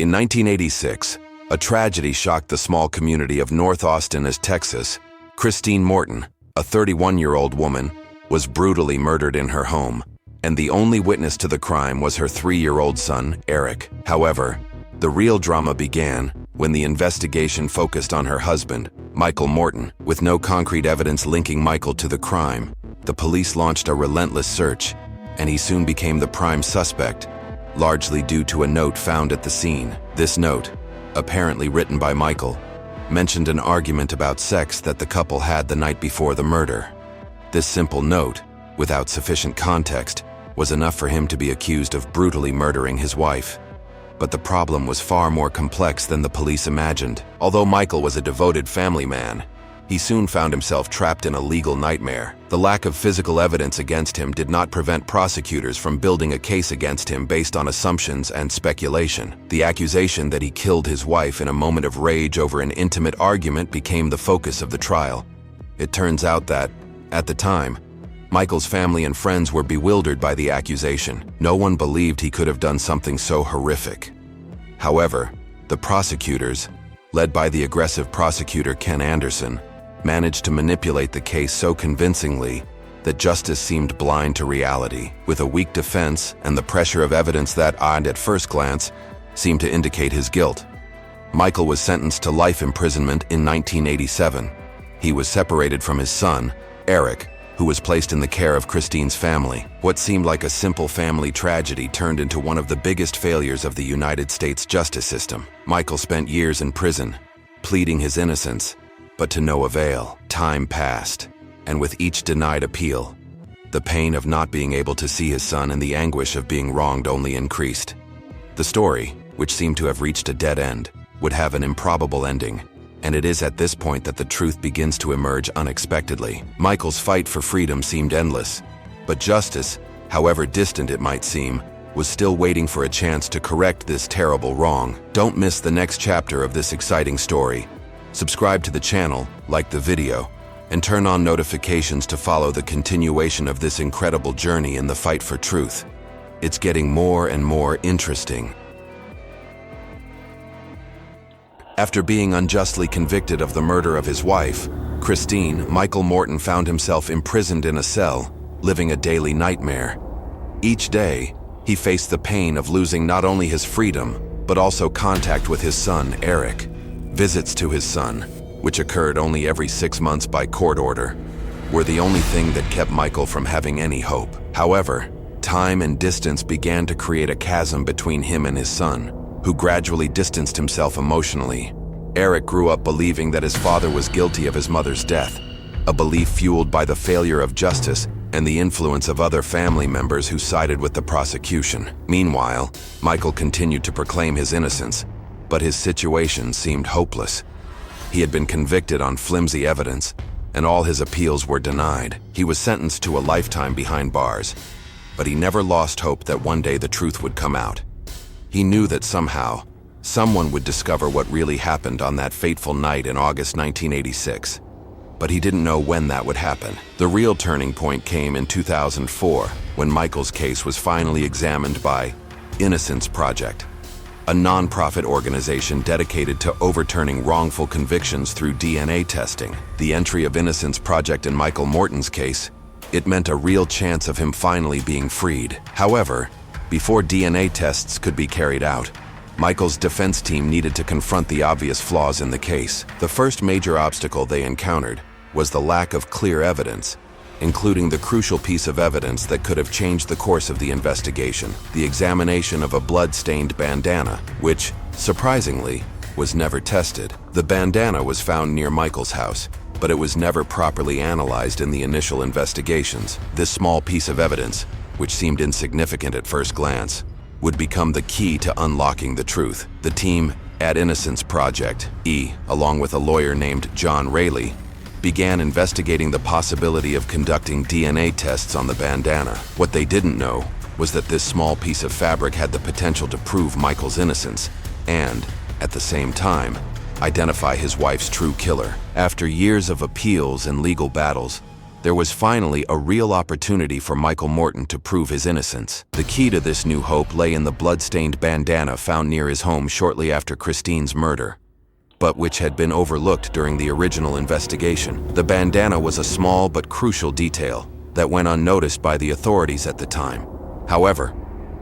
In 1986, a tragedy shocked the small community of North Austin, Texas. Christine Morton, a 31-year-old woman, was brutally murdered in her home, and the only witness to the crime was her 3-year-old son, Eric. However, the real drama began when the investigation focused on her husband, Michael Morton. With no concrete evidence linking Michael to the crime, the police launched a relentless search, and he soon became the prime suspect, largely due to a note found at the scene. This note, apparently written by Michael, mentioned an argument about sex that the couple had the night before the murder. This simple note, without sufficient context, was enough for him to be accused of brutally murdering his wife. But the problem was far more complex than the police imagined. Although Michael was a devoted family man, he soon found himself trapped in a legal nightmare. The lack of physical evidence against him did not prevent prosecutors from building a case against him based on assumptions and speculation. The accusation that he killed his wife in a moment of rage over an intimate argument became the focus of the trial. It turns out that, at the time, Michael's family and friends were bewildered by the accusation. No one believed he could have done something so horrific. However, the prosecutors, led by the aggressive prosecutor Ken Anderson, managed to manipulate the case so convincingly that justice seemed blind to reality. With a weak defense and the pressure of evidence that, at first glance, seemed to indicate his guilt, Michael was sentenced to life imprisonment in 1987. He was separated from his son, Eric, who was placed in the care of Christine's family. What seemed like a simple family tragedy turned into one of the biggest failures of the United States justice system. Michael spent years in prison, pleading his innocence, but to no avail. Time passed, and with each denied appeal, the pain of not being able to see his son and the anguish of being wronged only increased. The story, which seemed to have reached a dead end, would have an improbable ending, and it is at this point that the truth begins to emerge unexpectedly. Michael's fight for freedom seemed endless, but justice, however distant it might seem, was still waiting for a chance to correct this terrible wrong. Don't miss the next chapter of this exciting story. Subscribe to the channel, like the video, and turn on notifications to follow the continuation of this incredible journey in the fight for truth. It's getting more and more interesting. After being unjustly convicted of the murder of his wife, Christine, Michael Morton found himself imprisoned in a cell, living a daily nightmare. Each day, he faced the pain of losing not only his freedom, but also contact with his son, Eric. Visits to his son, which occurred only every 6 months by court order, were the only thing that kept Michael from having any hope. However, time and distance began to create a chasm between him and his son, who gradually distanced himself emotionally. Eric grew up believing that his father was guilty of his mother's death, a belief fueled by the failure of justice and the influence of other family members who sided with the prosecution. Meanwhile, Michael continued to proclaim his innocence, but his situation seemed hopeless. He had been convicted on flimsy evidence, and all his appeals were denied. He was sentenced to a lifetime behind bars, but he never lost hope that one day the truth would come out. He knew that somehow, someone would discover what really happened on that fateful night in August 1986. But he didn't know when that would happen. The real turning point came in 2004, when Michael's case was finally examined by Innocence Project, a non-profit organization dedicated to overturning wrongful convictions through DNA testing. The entry of Innocence Project in Michael Morton's case, it meant a real chance of him finally being freed. However, before DNA tests could be carried out, Michael's defense team needed to confront the obvious flaws in the case. The first major obstacle they encountered was the lack of clear evidence, including the crucial piece of evidence that could have changed the course of the investigation: the examination of a blood-stained bandana, which, surprisingly, was never tested. The bandana was found near Michael's house, but it was never properly analyzed in the initial investigations. This small piece of evidence, which seemed insignificant at first glance, would become the key to unlocking the truth. The team at Innocence Project, along with a lawyer named John Rayleigh, began investigating the possibility of conducting DNA tests on the bandana. What they didn't know was that this small piece of fabric had the potential to prove Michael's innocence and, at the same time, identify his wife's true killer. After years of appeals and legal battles, There was finally a real opportunity for Michael Morton to prove his innocence. The key to this new hope lay in the blood-stained bandana found near his home shortly after Christine's murder, but which had been overlooked during the original investigation. The bandana was a small but crucial detail that went unnoticed by the authorities at the time. However,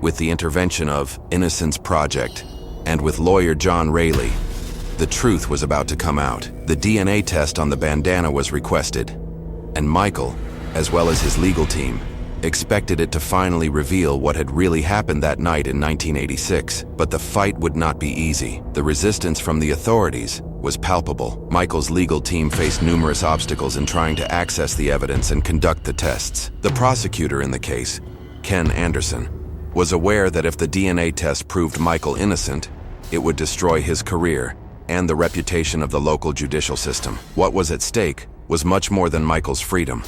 with the intervention of Innocence Project and with lawyer John Rayleigh, the truth was about to come out. The DNA test on the bandana was requested, and Michael, as well as his legal team, expected it to finally reveal what had really happened that night in 1986. But the fight would not be easy. The resistance from the authorities was palpable. Michael's legal team faced numerous obstacles in trying to access the evidence and conduct the tests. The prosecutor in the case, Ken Anderson, was aware that if the DNA test proved Michael innocent, it would destroy his career and the reputation of the local judicial system. What was at stake was much more than Michael's freedom: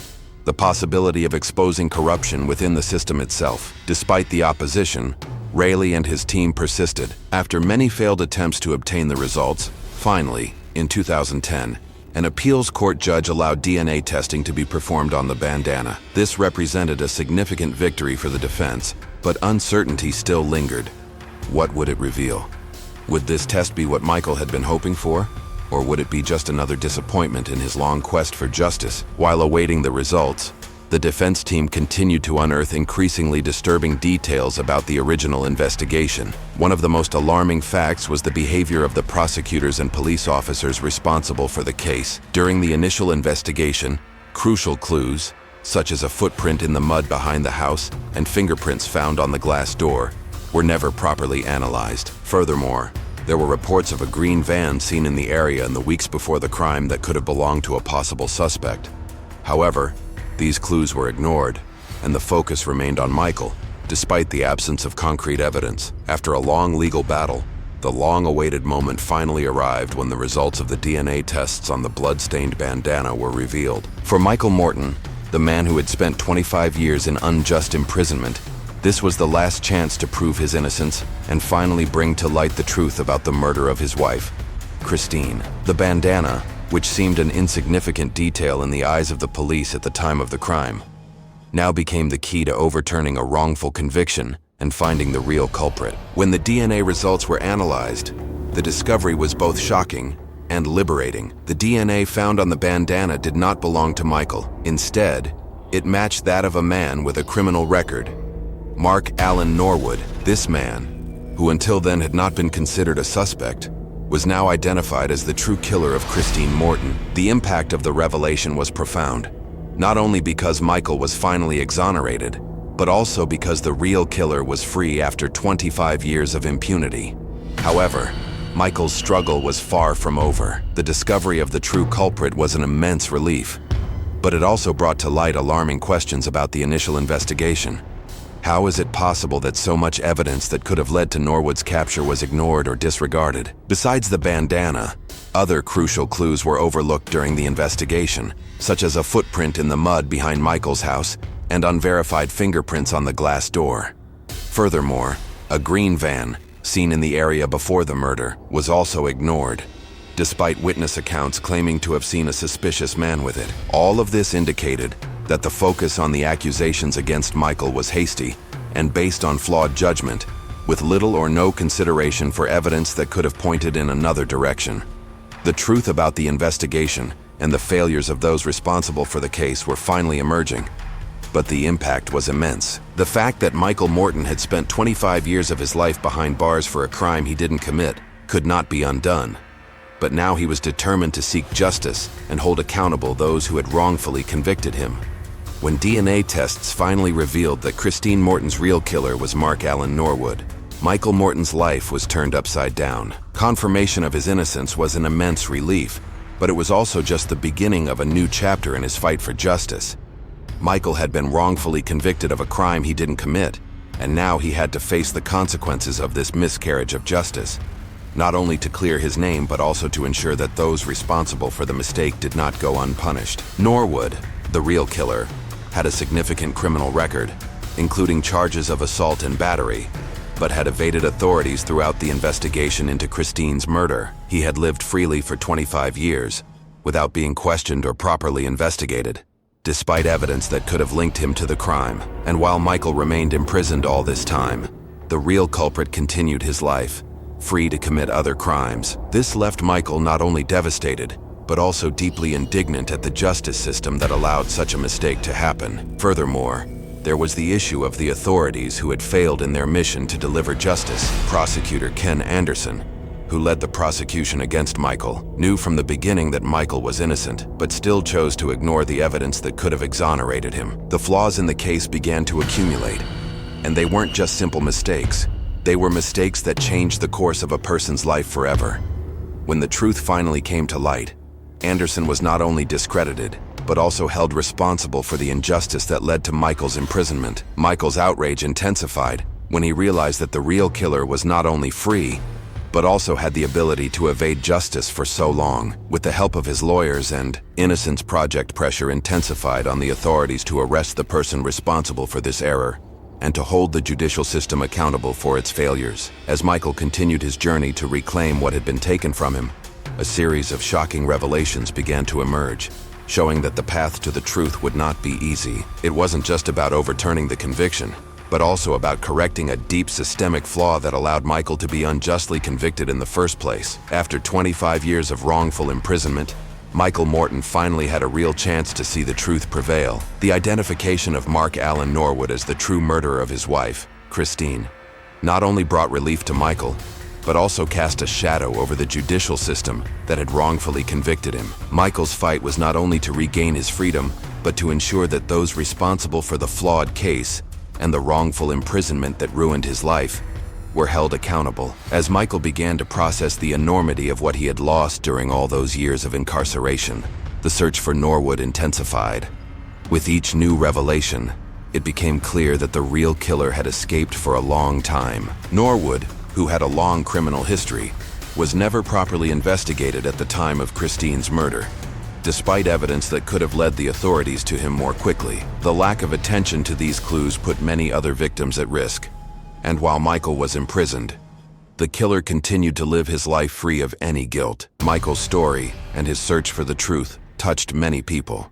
the possibility of exposing corruption within the system itself. Despite the opposition, Rayleigh and his team persisted. After many failed attempts to obtain the results, finally, in 2010, an appeals court judge allowed DNA testing to be performed on the bandana. This represented a significant victory for the defense, but uncertainty still lingered. What would it reveal? Would this test be what Michael had been hoping for? Or would it be just another disappointment in his long quest for justice? While awaiting the results, the defense team continued to unearth increasingly disturbing details about the original investigation. One of the most alarming facts was the behavior of the prosecutors and police officers responsible for the case. During the initial investigation, crucial clues, such as a footprint in the mud behind the house and fingerprints found on the glass door, were never properly analyzed. Furthermore, there were reports of a green van seen in the area in the weeks before the crime that could have belonged to a possible suspect. However, these clues were ignored, and the focus remained on Michael, despite the absence of concrete evidence. After a long legal battle, the long-awaited moment finally arrived when the results of the DNA tests on the blood-stained bandana were revealed. For Michael Morton, the man who had spent 25 years in unjust imprisonment, this was the last chance to prove his innocence and finally bring to light the truth about the murder of his wife, Christine. The bandana, which seemed an insignificant detail in the eyes of the police at the time of the crime, now became the key to overturning a wrongful conviction and finding the real culprit. When the DNA results were analyzed, the discovery was both shocking and liberating. The DNA found on the bandana did not belong to Michael. Instead, it matched that of a man with a criminal record, Mark Allen Norwood. This man, who until then had not been considered a suspect, was now identified as the true killer of Christine Morton. The impact of the revelation was profound, not only because Michael was finally exonerated, but also because the real killer was free after 25 years of impunity. However, Michael's struggle was far from over. The discovery of the true culprit was an immense relief, but it also brought to light alarming questions about the initial investigation. How is it possible that so much evidence that could have led to Norwood's capture was ignored or disregarded? Besides the bandana, other crucial clues were overlooked during the investigation, such as a footprint in the mud behind Michael's house and unverified fingerprints on the glass door. Furthermore, a green van, seen in the area before the murder, was also ignored, despite witness accounts claiming to have seen a suspicious man with it. All of this indicated that the focus on the accusations against Michael was hasty and based on flawed judgment, with little or no consideration for evidence that could have pointed in another direction. The truth about the investigation and the failures of those responsible for the case were finally emerging, but the impact was immense. The fact that Michael Morton had spent 25 years of his life behind bars for a crime he didn't commit could not be undone. But now he was determined to seek justice and hold accountable those who had wrongfully convicted him. When DNA tests finally revealed that Christine Morton's real killer was Mark Allen Norwood, Michael Morton's life was turned upside down. Confirmation of his innocence was an immense relief, but it was also just the beginning of a new chapter in his fight for justice. Michael had been wrongfully convicted of a crime he didn't commit, and now he had to face the consequences of this miscarriage of justice, not only to clear his name but also to ensure that those responsible for the mistake did not go unpunished. Norwood, the real killer, had a significant criminal record, including charges of assault and battery, but had evaded authorities throughout the investigation into Christine's murder. He had lived freely for 25 years, without being questioned or properly investigated. despite evidence that could have linked him to the crime. And while Michael remained imprisoned all this time, the real culprit continued his life, free to commit other crimes. This left Michael not only devastated, but also deeply indignant at the justice system that allowed such a mistake to happen. Furthermore, there was the issue of the authorities who had failed in their mission to deliver justice. Prosecutor Ken Anderson, who led the prosecution against Michael, knew from the beginning that Michael was innocent, but still chose to ignore the evidence that could have exonerated him. The flaws in the case began to accumulate, and they weren't just simple mistakes. They were mistakes that changed the course of a person's life forever. When the truth finally came to light, Anderson was not only discredited, but also held responsible for the injustice that led to Michael's imprisonment. Michael's outrage intensified when he realized that the real killer was not only free, but also had the ability to evade justice for so long. With the help of his lawyers and Innocence Project, pressure intensified on the authorities to arrest the person responsible for this error and to hold the judicial system accountable for its failures. As Michael continued his journey to reclaim what had been taken from him, a series of shocking revelations began to emerge, showing that the path to the truth would not be easy. It wasn't just about overturning the conviction, but also about correcting a deep systemic flaw that allowed Michael to be unjustly convicted in the first place. After 25 years of wrongful imprisonment, Michael Morton finally had a real chance to see the truth prevail. The identification of Mark Allen Norwood as the true murderer of his wife, Christine, not only brought relief to Michael, but also cast a shadow over the judicial system that had wrongfully convicted him. Michael's fight was not only to regain his freedom, but to ensure that those responsible for the flawed case and the wrongful imprisonment that ruined his life were held accountable. As Michael began to process the enormity of what he had lost during all those years of incarceration, the search for Norwood intensified. With each new revelation, it became clear that the real killer had escaped for a long time. Norwood, who had a long criminal history, was never properly investigated at the time of Christine's murder, despite evidence that could have led the authorities to him more quickly. The lack of attention to these clues put many other victims at risk, and while Michael was imprisoned, the killer continued to live his life free of any guilt. Michael's story and his search for the truth touched many people,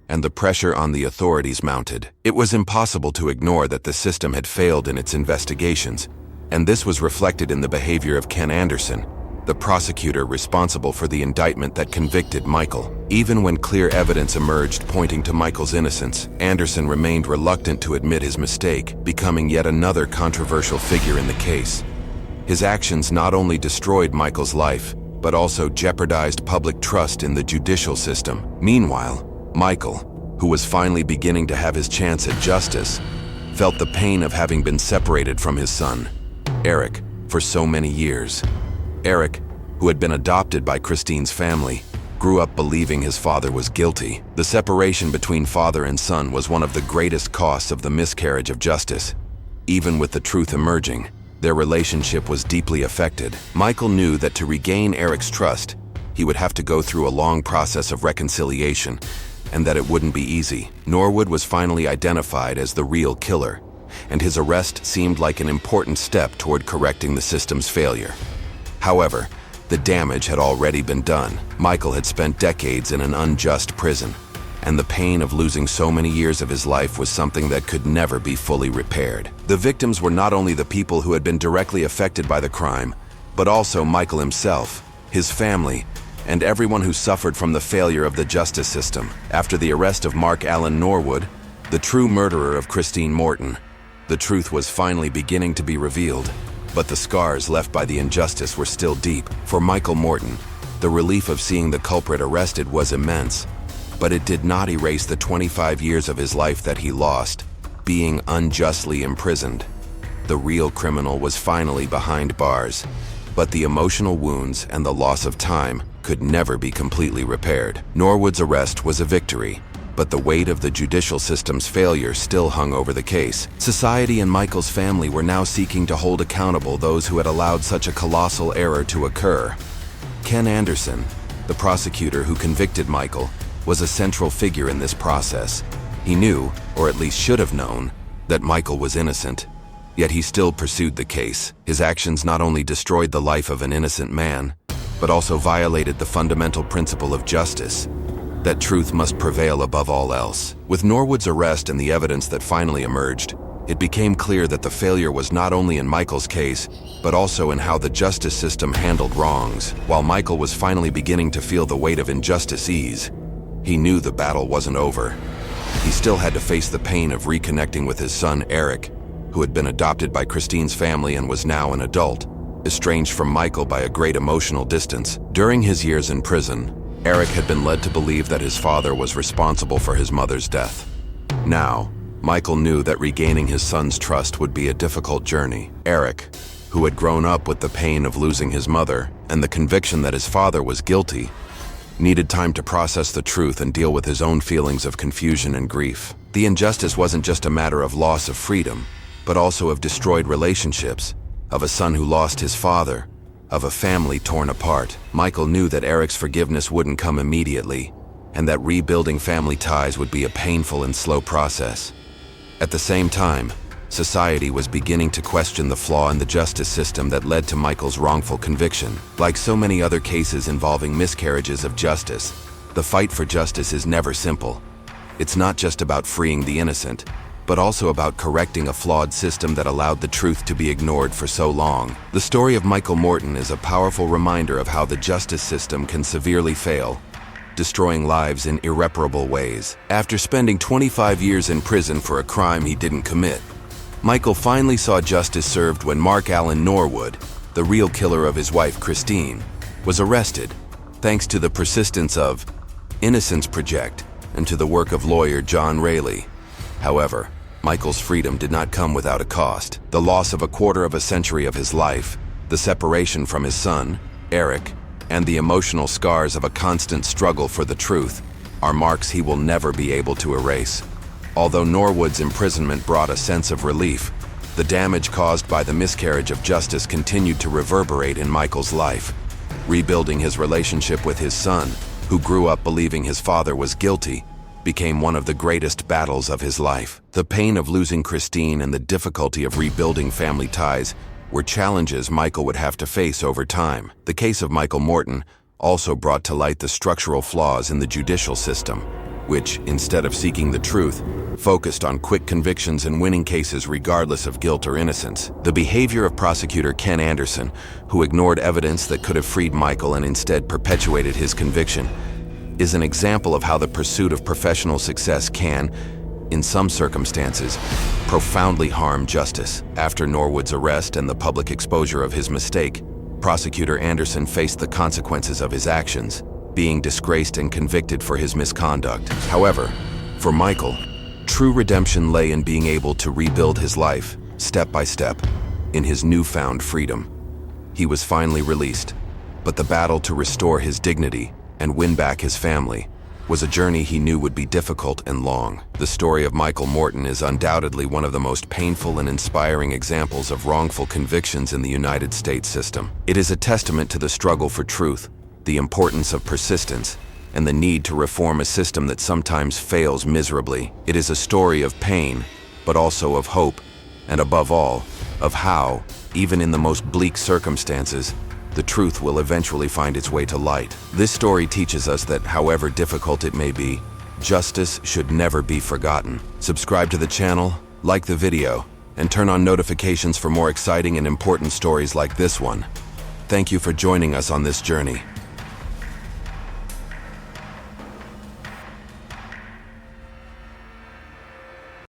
and the pressure on the authorities mounted. It was impossible to ignore that the system had failed in its investigations, and this was reflected in the behavior of Ken Anderson, the prosecutor responsible for the indictment that convicted Michael. Even when clear evidence emerged pointing to Michael's innocence, Anderson remained reluctant to admit his mistake, becoming yet another controversial figure in the case. His actions not only destroyed Michael's life, but also jeopardized public trust in the judicial system. Meanwhile, Michael, who was finally beginning to have his chance at justice, felt the pain of having been separated from his son, Eric, for so many years. Eric, who had been adopted by Christine's family, grew up believing his father was guilty. The separation between father and son was one of the greatest costs of the miscarriage of justice. Even with the truth emerging, their relationship was deeply affected. Michael knew that to regain Eric's trust, he would have to go through a long process of reconciliation, and that it wouldn't be easy. Norwood was finally identified as the real killer, and his arrest seemed like an important step toward correcting the system's failure. However, the damage had already been done. Michael had spent decades in an unjust prison, and the pain of losing so many years of his life was something that could never be fully repaired. The victims were not only the people who had been directly affected by the crime, but also Michael himself, his family, and everyone who suffered from the failure of the justice system. After the arrest of Mark Allen Norwood, the true murderer of Christine Morton, the truth was finally beginning to be revealed. But the scars left by the injustice were still deep. For Michael Morton, the relief of seeing the culprit arrested was immense, but it did not erase the 25 years of his life that he lost, being unjustly imprisoned. The real criminal was finally behind bars, but the emotional wounds and the loss of time could never be completely repaired. Norwood's arrest was a victory, but the weight of the judicial system's failure still hung over the case. Society and Michael's family were now seeking to hold accountable those who had allowed such a colossal error to occur. Ken Anderson, the prosecutor who convicted Michael, was a central figure in this process. He knew, or at least should have known, that Michael was innocent, yet he still pursued the case. His actions not only destroyed the life of an innocent man, but also violated the fundamental principle of justice. that truth must prevail above all else. With Norwood's arrest and the evidence that finally emerged, it became clear that the failure was not only in Michael's case, but also in how the justice system handled wrongs. While Michael was finally beginning to feel the weight of injustice ease, he knew the battle wasn't over. He still had to face the pain of reconnecting with his son, Eric, who had been adopted by Christine's family and was now an adult, estranged from Michael by a great emotional distance. During his years in prison, Eric had been led to believe that his father was responsible for his mother's death. Now, Michael knew that regaining his son's trust would be a difficult journey. Eric, who had grown up with the pain of losing his mother and the conviction that his father was guilty, needed time to process the truth and deal with his own feelings of confusion and grief. The injustice wasn't just a matter of loss of freedom, but also of destroyed relationships, of a son who lost his father, of a family torn apart. Michael knew that Eric's forgiveness wouldn't come immediately, and that rebuilding family ties would be a painful and slow process. At the same time, society was beginning to question the flaw in the justice system that led to Michael's wrongful conviction. Like so many other cases involving miscarriages of justice, the fight for justice is never simple. It's not just about freeing the innocent, but also about correcting a flawed system that allowed the truth to be ignored for so long. The story of Michael Morton is a powerful reminder of how the justice system can severely fail, destroying lives in irreparable ways. After spending 25 years in prison for a crime he didn't commit, Michael finally saw justice served when Mark Allen Norwood, the real killer of his wife Christine, was arrested, thanks to the persistence of Innocence Project and to the work of lawyer John Rayleigh. However, Michael's freedom did not come without a cost. The loss of a quarter of a century of his life, the separation from his son, Eric, and the emotional scars of a constant struggle for the truth are marks he will never be able to erase. Although Norwood's imprisonment brought a sense of relief, the damage caused by the miscarriage of justice continued to reverberate in Michael's life. Rebuilding his relationship with his son, who grew up believing his father was guilty, became one of the greatest battles of his life. The pain of losing Christine and the difficulty of rebuilding family ties were challenges Michael would have to face over time. The case of Michael Morton also brought to light the structural flaws in the judicial system, which, instead of seeking the truth, focused on quick convictions and winning cases regardless of guilt or innocence. The behavior of prosecutor Ken Anderson, who ignored evidence that could have freed Michael and instead perpetuated his conviction, is an example of how the pursuit of professional success can, in some circumstances, profoundly harm justice. After Norwood's arrest and the public exposure of his mistake, prosecutor Anderson faced the consequences of his actions, being disgraced and convicted for his misconduct. However, for Michael, true redemption lay in being able to rebuild his life, step by step, in his newfound freedom. He was finally released, but the battle to restore his dignity and win back his family was a journey he knew would be difficult and long. The story of Michael Morton is undoubtedly one of the most painful and inspiring examples of wrongful convictions in the United States system. It is a testament to the struggle for truth, the importance of persistence, and the need to reform a system that sometimes fails miserably. It is a story of pain, but also of hope, and above all, of how, even in the most bleak circumstances, the truth will eventually find its way to light. This story teaches us that, however difficult it may be, justice should never be forgotten. Subscribe to the channel, like the video, and turn on notifications for more exciting and important stories like this one. Thank you for joining us on this journey.